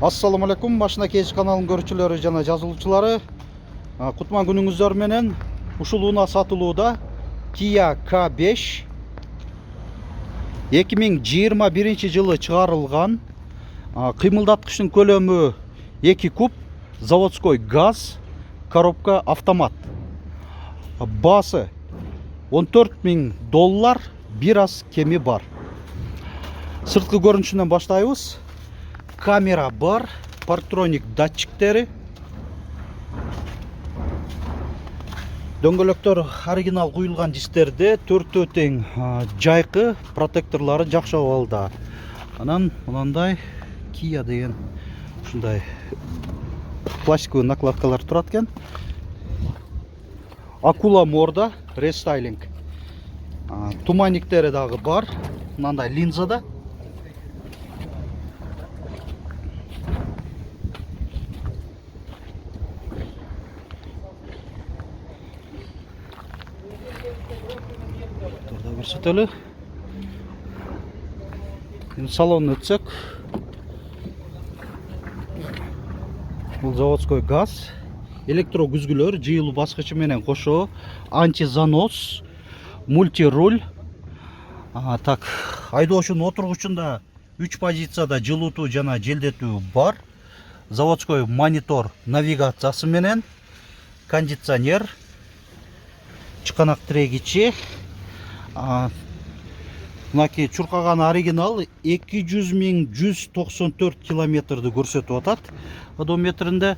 Assalamu alaikum, Машина Кеш каналының көрүүчүлөрү жана жазылуучулары. Кутман күнүңүздөр менен. Ушул унаа сатылууда Kia K5 2021 жылы чыгарылган. Кыймылдаткычтын көлөмү 2 куб, заводской газ, коробка автомат. Баасы $14.000, бир аз кеми бар. Сырткы көрүнүшүнөн баштайбыз. Камера бар, парктроник датчиктери. Дөңгөлөктөр оригинал куюлган дистерде, төртөө тең жайкы, протекторлору жакшы абалда. Анан мынандай Kia деген ушундай пластиковый накладкалар турат экен. Акула морда, рестайлинг. Туманниктери дагы бар, мынандай линзада. Көрсөтөлү. Салонун өтсөк. Бул заводской газ, электро күзгүлөр, жыйылуу баскычы менен кошо, антизанос, мультируль. Так, айдоочунун отургучунда 3 позицияда жылытуу жана желдетүү бар. Заводской монитор навигациясы менен, кондиционер, чыканак тирегичи. Мынаки чуркаган оригинал 200.194 километрди көрсөтүп атат. Одометринде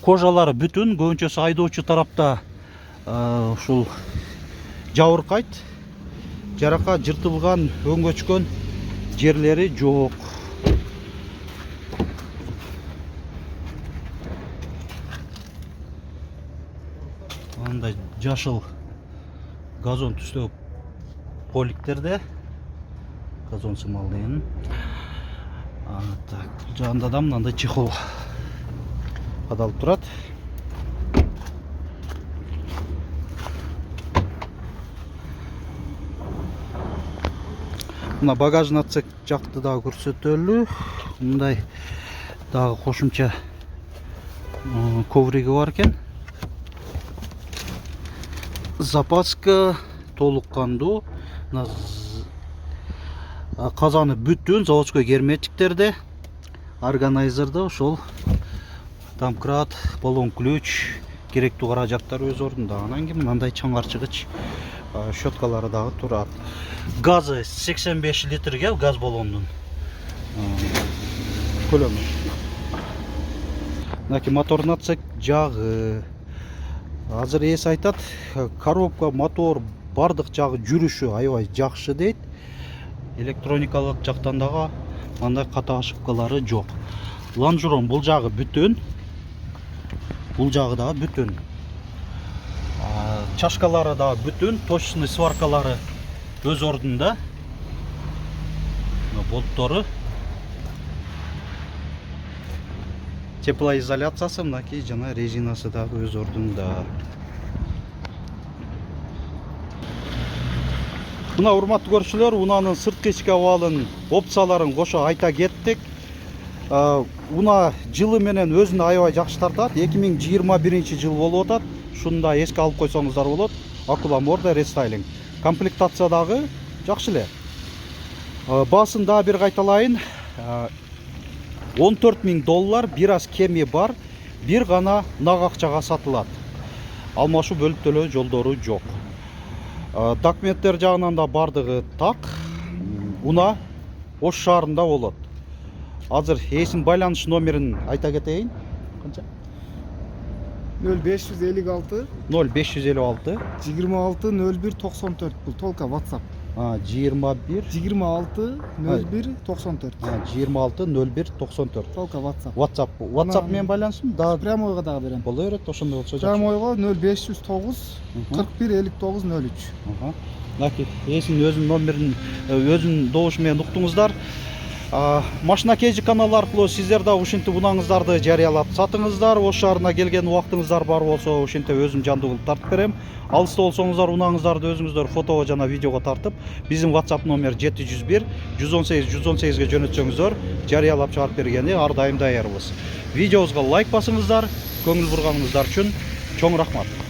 кожалары бүтүн, көбүнчөсү айдоочу тарапта ушул жабыркайт. Жаракат жыртылган, өңгөчкөн жерлери жок. Андай жашыл газон түстө поликтерде газон сымалдыйын. Так, жаанда да мындай чехол кадалып турат. Мына багажный отсек жакты дагы көрсөтөлү. Мындай дагы кошумча ковриги бар экен. Запаска толук кандуу. Казаны бүтүн, заводской герметиктерде, органайзерде ошол домкрат, баллон ключ, керектүү каражаттар өз ордунда. Анан кийин мындай чаңарчыгыч щеткалары дагы турат. Газы 85 литрге газ баллондун көлөмү. Мынаки мотордун атсак жагы. Азыр эс айтат, коробка, мотор бардык жагы жүрүшү аябай жакшы дейт. Электроникалык жактан дагы мындай ката ошибкалары жок. Лонжерон бул жагы бүтүн. Бул жагы дагы бүтүн. Чашкалары дагы бүтүн, точный сваркалары өз ордунда. Болттору. Теплоизоляциясы мынаки жана резинасы дагы өз ордунда. Мына урматтуу көрүүчүлөр, унаанын сырткы ички абалын, опцияларын кошо айта кеттик. Унаа жылы менен өзүнө аябай жакшы тартат. 2021 жыл болуп атат. Шуну да эске алып койсоңуздар болот. Акула морда рестайлинг. Комплектация дагы жакшы эле. Баасын дагы бир кайталайын. $14.000, бир аз кеми бар. Бир гана нак акчага сатылат. Алмашуу бөлүп төлөө жолдору жок. Документтер жагынан да бардыгы так. Унаа Ош шаарында болот. Азыр эсин байланыш номерин айта кетейин. Канча? 0556 0556 26 01 94. Бул толка WhatsApp. 21 26 01 94. 26 01 94. Толка WhatsApp. WhatsApp менен байланышым да прямойго дагы берем. боло берет, ошондой болсо жакшы. Прямойго 0509 41 59 03. Мынаки эсин өзүнүн номерин өзүнүн добушу менен уктуңуздар. Машина KG каналы аркылуу сиздер да ушинтип унаңыздарды жарыялап сатыңыздар. Ош шаарына келген убактыңыздар бар болсо ушинтип өзүм жандуу кылып тартып берем. Алыста болсоңуздар унаңыздарды өзүңүздөр фотого жана видеого тартып, биздин WhatsApp номер 701 118 118ге жөнөтсөңүздөр жарыялап чыгарып бергени ар дайым даярбыз. Видеобузга лайк басыңыздар. Көңүл бурганыңыздар үчүн чоң рахмат.